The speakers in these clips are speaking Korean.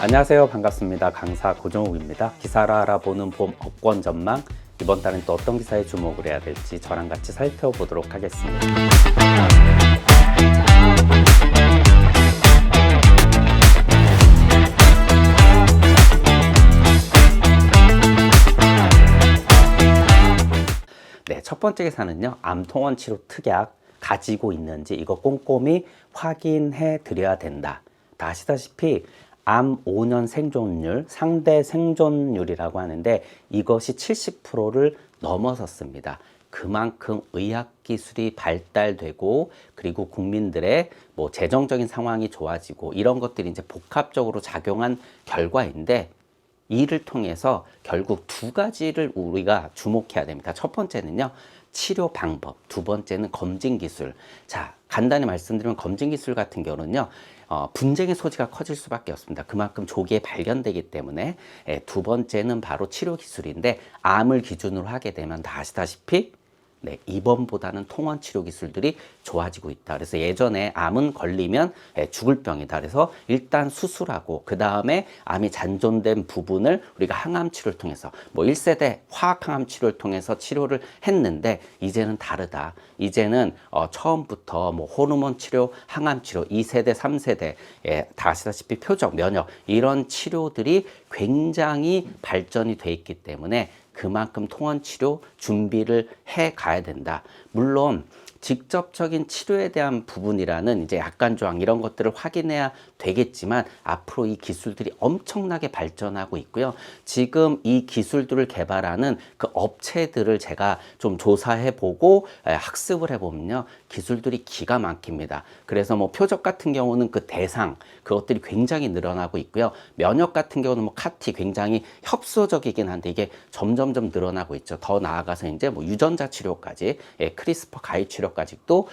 안녕하세요. 반갑습니다. 강사 고정욱입니다. 기사를 알아보는 보험 업권 전망, 이번 달은 또 어떤 기사에 주목을 해야 될지 저랑 같이 살펴보도록 하겠습니다. 네, 첫 번째 기사는요, 암통원 치료 특약 가지고 있는지 이거 꼼꼼히 확인해 드려야 된다. 다 아시다시피 암 5년 생존율, 상대 생존율이라고 하는데 이것이 70%를 넘어섰습니다. 그만큼 의학기술이 발달되고 그리고 국민들의 뭐 재정적인 상황이 좋아지고 이런 것들이 이제 복합적으로 작용한 결과인데 이를 통해서 결국 두 가지를 우리가 주목해야 됩니다. 첫 번째는요, 치료 방법. 두 번째는 검진 기술. 자, 간단히 말씀드리면 검진 기술 같은 경우는요, 분쟁의 소지가 커질 수밖에 없습니다. 그만큼 조기에 발견되기 때문에. 두 번째는 바로 치료 기술인데 암을 기준으로 하게 되면 다 아시다시피 네, 입원보다는 통원 치료 기술들이 좋아지고 있다. 그래서 예전에 암은 걸리면 죽을 병이다. 그래서 일단 수술하고 그 다음에 암이 잔존된 부분을 우리가 항암 치료를 통해서 뭐 1세대 화학 항암 치료를 통해서 치료를 했는데 이제는 다르다. 이제는 처음부터 뭐 호르몬 치료, 항암 치료, 2세대, 3세대 다 아시다시피 표적, 면역 이런 치료들이 굉장히 발전이 돼 있기 때문에 그만큼 통원 치료 준비를 해 가야 된다. 물론 직접적인 치료에 대한 부분이라는 이제 약관조항 이런 것들을 확인해야 되겠지만 앞으로 이 기술들이 엄청나게 발전하고 있고요. 지금 이 기술들을 개발하는 그 업체들을 제가 좀 조사해 보고 학습을 해 보면요. 기술들이 기가 막힙니다. 그래서 뭐 표적 같은 경우는 그 대상 그것들이 굉장히 늘어나고 있고요. 면역 같은 경우는 뭐 카티 굉장히 협소적이긴 한데 이게 점점점 늘어나고 있죠. 더 나아가서 이제 뭐 유전자 치료까지 크리스퍼 가이 치료까지도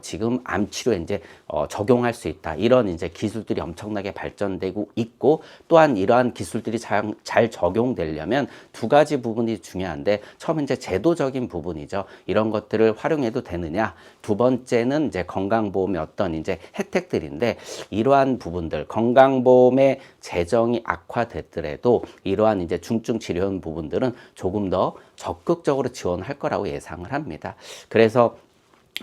지금 암 치료에 이제 적용할 수 있다. 이런 이제 기술들이 엄청나게 발전되고 있고 또한 이러한 기술들이 잘 적용되려면 두 가지 부분이 중요한데 처음 이제 제도적인 부분이죠. 이런 것들을 활용해도 되느냐. 두 번째는 이제 건강보험의 어떤 이제 혜택들인데 이러한 부분들 건강보험의 재정이 악화됐더라도 이러한 이제 중증 치료형 부분들은 조금 더 적극적으로 지원할 거라고 예상을 합니다. 그래서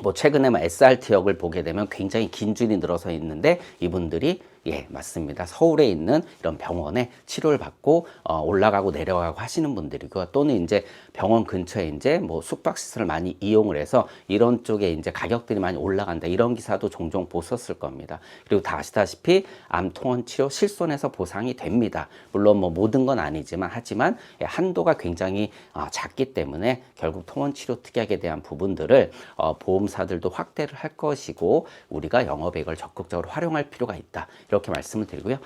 뭐 최근에 SRT역을 보게 되면 굉장히 긴 줄이 늘어서 있는데 이분들이 맞습니다. 서울에 있는 이런 병원에 치료를 받고 올라가고 내려가고 하시는 분들이고 또는 이제 병원 근처에 이제 뭐 숙박시설을 많이 이용을 해서 이런 쪽에 이제 가격들이 많이 올라간다. 이런 기사도 종종 보셨을 겁니다. 그리고 다 아시다시피 암통원 치료 실손해서 보상이 됩니다. 물론 뭐 모든 건 아니지만 하지만 한도가 굉장히 작기 때문에 결국 통원 치료 특약에 대한 부분들을 보험사들도 확대를 할 것이고 우리가 영업이익을 적극적으로 활용할 필요가 있다. 이렇게 말씀을 드리고요.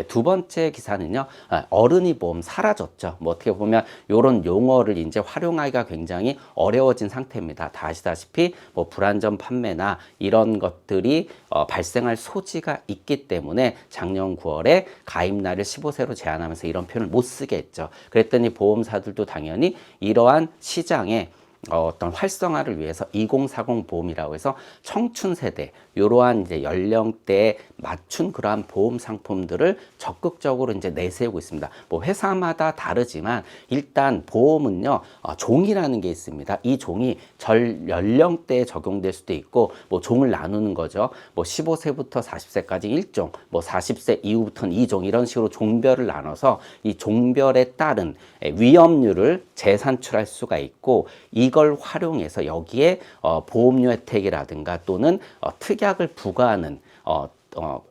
두 번째 기사는요, 어른이 보험 사라졌죠. 뭐 어떻게 보면 이런 용어를 이제 활용하기가 굉장히 어려워진 상태입니다. 다 아시다시피 뭐 불안전 판매나 이런 것들이 발생할 소지가 있기 때문에 작년 9월에 가입날을 15세로 제한하면서 이런 표현을 못 쓰게 했죠. 그랬더니 보험사들도 당연히 이러한 시장에 어떤 활성화를 위해서 2040 보험이라고 해서 청춘 세대 이러한 이제 연령대에 맞춘 그러한 보험 상품들을 적극적으로 이제 내세우고 있습니다. 뭐 회사마다 다르지만 일단 보험은요 종이라는 게 있습니다. 이 종이 전 연령대에 적용될 수도 있고 뭐 종을 나누는 거죠. 뭐 15세부터 40세까지 1종, 뭐 40세 이후부터는 2종 이런 식으로 종별을 나눠서 이 종별에 따른 위험률을 재산출할 수가 있고 이걸 활용해서 여기에 보험료 혜택이라든가 또는 특약을 부과하는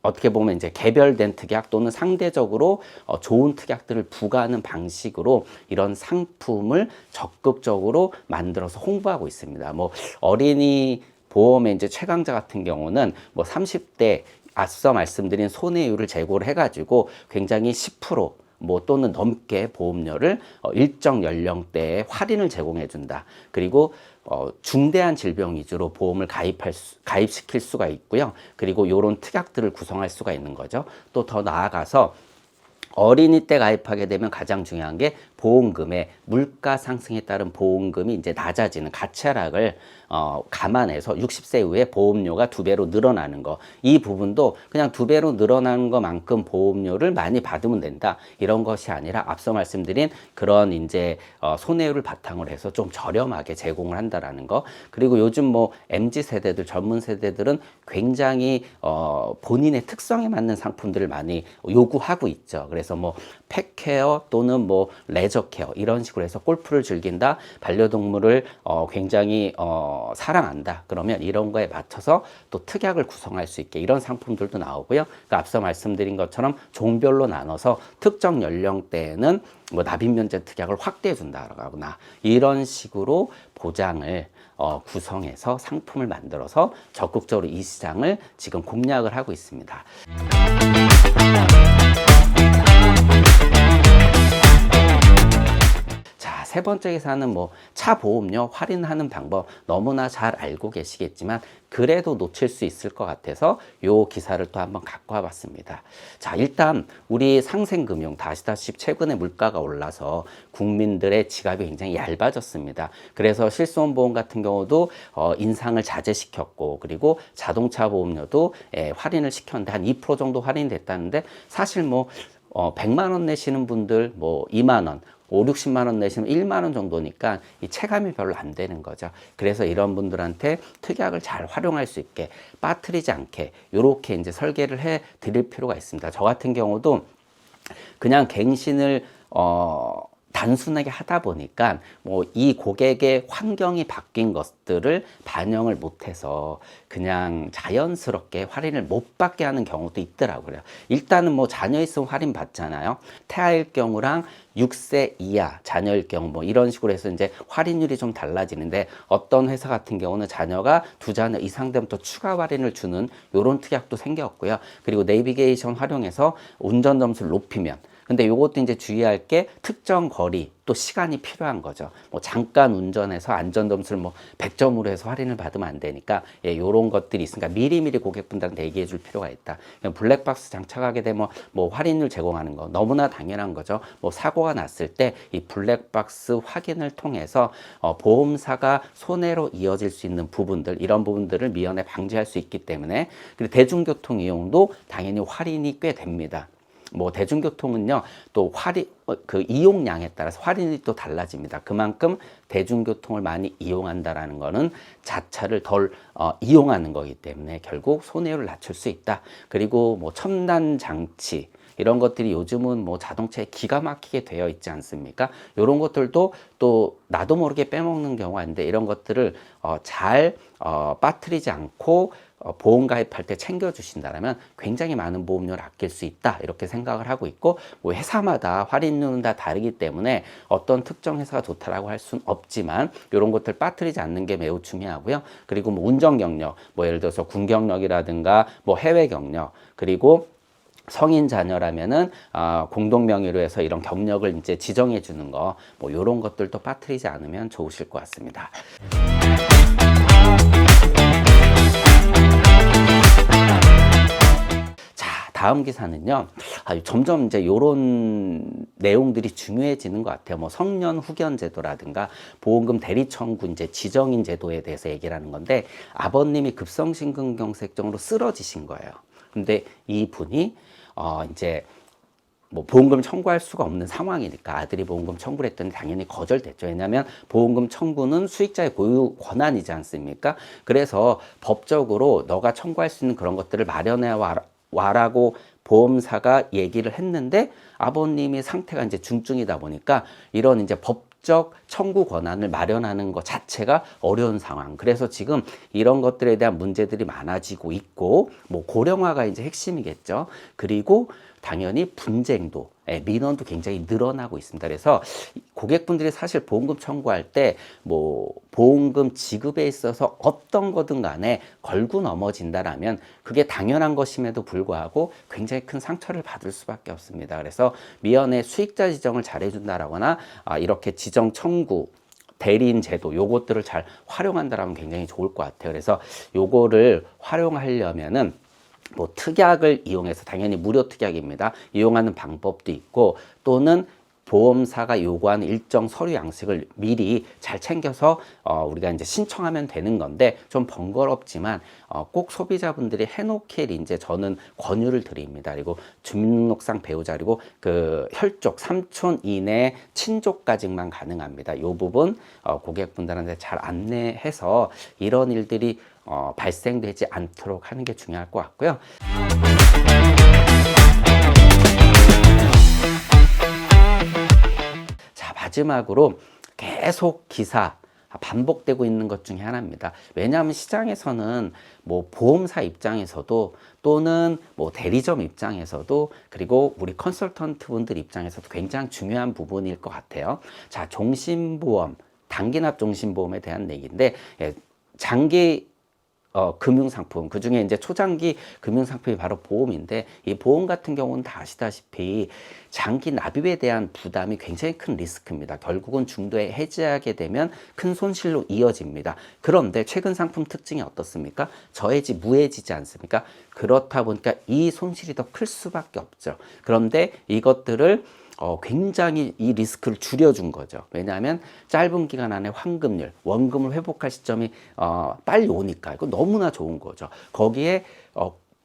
어떻게 보면 이제 개별된 특약 또는 상대적으로 좋은 특약들을 부과하는 방식으로 이런 상품을 적극적으로 만들어서 홍보하고 있습니다. 뭐 어린이 보험의 이제 최강자 같은 경우는 뭐 30대 앞서 말씀드린 손해율을 제고를 해가지고 굉장히 10% 뭐 또는 넘게 보험료를 일정 연령대에 할인을 제공해 준다. 그리고 중대한 질병 위주로 보험을 가입시킬 수가 있고요. 그리고 이런 특약들을 구성할 수가 있는 거죠. 또 더 나아가서 어린이 때 가입하게 되면 가장 중요한 게 보험금의 물가 상승에 따른 보험금이 이제 낮아지는 가치 하락을 감안해서 60세 이후에 보험료가 2배로 늘어나는 거, 이 부분도 그냥 2배로 늘어나는 것만큼 보험료를 많이 받으면 된다, 이런 것이 아니라 앞서 말씀드린 그런 이제 손해율을 바탕으로 해서 좀 저렴하게 제공을 한다라는 거. 그리고 요즘 뭐 MZ 세대들, 젊은 세대들은 굉장히 본인의 특성에 맞는 상품들을 많이 요구하고 있죠. 그래서 뭐 펫케어 또는 뭐 레저 케어 이런 식으로 해서 골프를 즐긴다, 반려동물을 굉장히 사랑한다, 그러면 이런 거에 맞춰서 또 특약을 구성할 수 있게 이런 상품들도 나오고요. 그러니까 앞서 말씀드린 것처럼 종별로 나눠서 특정 연령대에는 뭐 납입면제 특약을 확대해 준다거나 이런 식으로 보장을 구성해서 상품을 만들어서 적극적으로 이 시장을 지금 공략을 하고 있습니다. 자, 세 번째 기사는 뭐 차 보험료 할인하는 방법 너무나 잘 알고 계시겠지만 그래도 놓칠 수 있을 것 같아서 요 기사를 또 한번 갖고 와봤습니다. 자, 일단 우리 상생금융 다 아시다시피 최근에 물가가 올라서 국민들의 지갑이 굉장히 얇아졌습니다. 그래서 실손보험 같은 경우도 인상을 자제시켰고, 그리고 자동차 보험료도 할인을 시켰는데 한 2% 정도 할인이 됐다는데, 사실 뭐 100만 원 내시는 분들 뭐 2만 원, 5, 60만 원 내시면 1만 원 정도니까 이 체감이 별로 안 되는 거죠. 그래서 이런 분들한테 특약을 잘 활용할 수 있게, 빠뜨리지 않게 이렇게 이제 설계를 해 드릴 필요가 있습니다. 저 같은 경우도 그냥 갱신을 단순하게 하다 보니까 뭐 이 고객의 환경이 바뀐 것들을 반영을 못해서 그냥 자연스럽게 할인을 못 받게 하는 경우도 있더라고요. 일단은 뭐 자녀 있으면 할인 받잖아요. 태아일 경우랑 6세 이하 자녀일 경우 뭐 이런 식으로 해서 이제 할인율이 좀 달라지는데, 어떤 회사 같은 경우는 자녀가 2자녀 이상 되면 또 추가 할인을 주는 이런 특약도 생겼고요. 그리고 내비게이션 활용해서 운전 점수를 높이면, 근데 요것도 이제 주의할 게 특정 거리 또 시간이 필요한 거죠. 뭐 잠깐 운전해서 안전점수를 뭐 100점으로 해서 할인을 받으면 안 되니까 요런 것들이 있으니까 미리미리 고객분들한테 얘기해 줄 필요가 있다. 블랙박스 장착하게 되면 뭐 할인율 제공하는 거 너무나 당연한 거죠. 뭐 사고가 났을 때 이 블랙박스 확인을 통해서 보험사가 손해로 이어질 수 있는 부분들, 이런 부분들을 미연에 방지할 수 있기 때문에, 그리고 대중교통 이용도 당연히 할인이 꽤 됩니다. 뭐 대중교통은요 또 그 이용량에 따라서 할인이 또 달라집니다. 그만큼 대중교통을 많이 이용한다라는 거는 자차를 덜 이용하는 거기 때문에 결국 손해율을 낮출 수 있다. 그리고 뭐 첨단 장치 이런 것들이 요즘은 뭐 자동차에 기가 막히게 되어 있지 않습니까? 이런 것들도 또 나도 모르게 빼먹는 경우가 있는데, 이런 것들을 잘 빠뜨리지 않고 보험 가입할 때 챙겨주신다면 굉장히 많은 보험료를 아낄 수 있다, 이렇게 생각을 하고 있고, 뭐 회사마다 할인율은 다 다르기 때문에 어떤 특정 회사가 좋다라고 할 수는 없지만 이런 것들 빠뜨리지 않는 게 매우 중요하고요. 그리고 뭐 운전 경력, 뭐 예를 들어서 군 경력이라든가 뭐 해외 경력, 그리고 성인 자녀라면은 공동 명의로 해서 이런 경력을 이제 지정해 주는 거, 뭐 이런 것들도 빠뜨리지 않으면 좋으실 것 같습니다. 다음 기사는요, 점점 이제 요런 내용들이 중요해지는 것 같아요. 뭐 성년 후견 제도라든가 보험금 대리 청구 이제 지정인 제도에 대해서 얘기를 하는 건데, 아버님이 급성심근경색증으로 쓰러지신 거예요. 근데 이 분이 이제 뭐 보험금 청구할 수가 없는 상황이니까 아들이 보험금 청구를 했더니 당연히 거절됐죠. 왜냐하면 보험금 청구는 수익자의 고유 권한이지 않습니까? 그래서 법적으로 너가 청구할 수 있는 그런 것들을 마련해 와라고 보험사가 얘기를 했는데, 아버님의 상태가 이제 중증이다 보니까 이런 이제 법적 청구 권한을 마련하는 것 자체가 어려운 상황. 그래서 지금 이런 것들에 대한 문제들이 많아지고 있고, 뭐 고령화가 이제 핵심이겠죠. 그리고 당연히 분쟁도, 민원도 굉장히 늘어나고 있습니다. 그래서 고객분들이 사실 보험금 청구할 때 뭐 보험금 지급에 있어서 어떤 거든 간에 걸고 넘어진다라면 그게 당연한 것임에도 불구하고 굉장히 큰 상처를 받을 수밖에 없습니다. 그래서 미연에 수익자 지정을 잘 해준다라거나 이렇게 지정 청구, 대리인 제도 요것들을 잘 활용한다라면 굉장히 좋을 것 같아요. 그래서 요거를 활용하려면은 뭐 특약을 이용해서, 당연히 무료 특약입니다. 이용하는 방법도 있고, 또는 보험사가 요구하는 일정 서류 양식을 미리 잘 챙겨서 우리가 이제 신청하면 되는 건데 좀 번거롭지만 꼭 소비자분들이 해놓길 이제 저는 권유를 드립니다. 그리고 주민등록상 배우자 그리고 그 혈족, 삼촌 이내 친족까지만 가능합니다. 이 부분 고객분들한테 잘 안내해서 이런 일들이 발생되지 않도록 하는 게 중요할 것 같고요. 자, 마지막으로 계속 기사 반복되고 있는 것 중에 하나입니다. 왜냐하면 시장에서는 뭐 보험사 입장에서도 또는 뭐 대리점 입장에서도 그리고 우리 컨설턴트 분들 입장에서도 굉장히 중요한 부분일 것 같아요. 자, 종신보험, 단기납 종신보험에 대한 얘기인데 장기 금융상품, 그 중에 이제 초장기 금융상품이 바로 보험인데, 이 보험 같은 경우는 다 아시다시피 장기 납입에 대한 부담이 굉장히 큰 리스크입니다. 결국은 중도에 해지하게 되면 큰 손실로 이어집니다. 그런데 최근 상품 특징이 어떻습니까? 저해지, 무해지지 않습니까? 그렇다 보니까 이 손실이 더 클 수밖에 없죠. 그런데 이것들을 굉장히 이 리스크를 줄여준 거죠. 왜냐하면 짧은 기간 안에 환급률, 원금을 회복할 시점이 빨리 오니까 이거 너무나 좋은 거죠. 거기에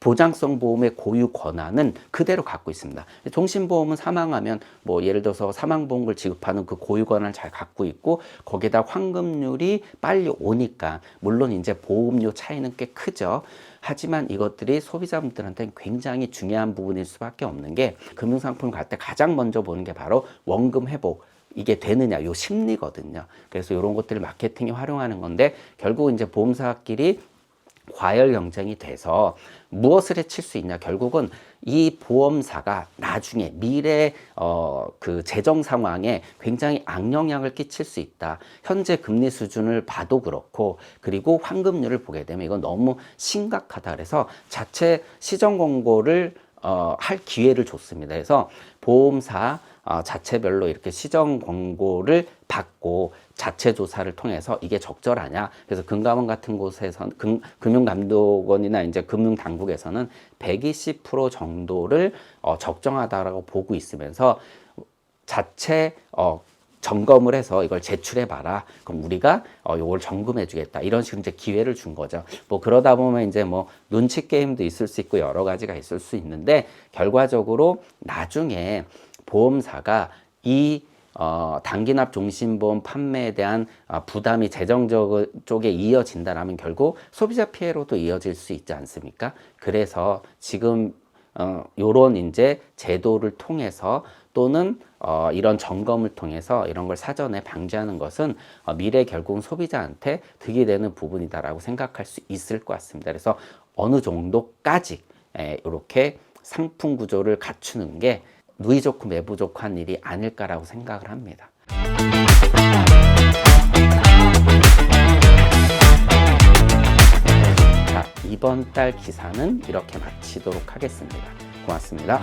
보장성 보험의 고유 권한은 그대로 갖고 있습니다. 종신보험은 사망하면 뭐 예를 들어서 사망보험을 지급하는 그 고유 권한을 잘 갖고 있고, 거기에다 환급률이 빨리 오니까 물론 이제 보험료 차이는 꽤 크죠. 하지만 이것들이 소비자분들한테는 굉장히 중요한 부분일 수밖에 없는 게, 금융상품을 갈 때 가장 먼저 보는 게 바로 원금 회복, 이게 되느냐, 요 심리거든요. 그래서 이런 것들을 마케팅에 활용하는 건데, 결국 이제 보험사끼리 과열 경쟁이 돼서 무엇을 해칠 수 있냐, 결국은 이 보험사가 나중에 미래 그 재정 상황에 굉장히 악영향을 끼칠 수 있다. 현재 금리 수준을 봐도 그렇고, 그리고 환급률을 보게 되면 이건 너무 심각하다. 그래서 자체 시정 권고를 할 기회를 줬습니다. 그래서 보험사 자체별로 이렇게 시정 권고를 받고 자체 조사를 통해서 이게 적절하냐. 그래서 금감원 같은 곳에서는 금융감독원이나 이제 금융당국에서는 120% 정도를 적정하다라고 보고 있으면서 자체 점검을 해서 이걸 제출해 봐라. 그럼 우리가 요걸 점검해 주겠다. 이런 식으로 이제 기회를 준 거죠. 뭐 그러다 보면 이제 뭐 눈치 게임도 있을 수 있고 여러 가지가 있을 수 있는데, 결과적으로 나중에 보험사가 이 단기납 종신보험 판매에 대한 부담이 재정적 쪽에 이어진다라면 결국 소비자 피해로도 이어질 수 있지 않습니까? 그래서 지금 요런 이제 제도를 통해서 또는 이런 점검을 통해서 이런 걸 사전에 방지하는 것은 미래 결국은 소비자한테 득이 되는 부분이다라고 생각할 수 있을 것 같습니다. 그래서 어느 정도까지 이렇게 상품 구조를 갖추는 게 누이 좋고 매부 좋고 한 일이 아닐까라고 생각을 합니다. 자, 이번 달 기사는 이렇게 마치도록 하겠습니다. 고맙습니다.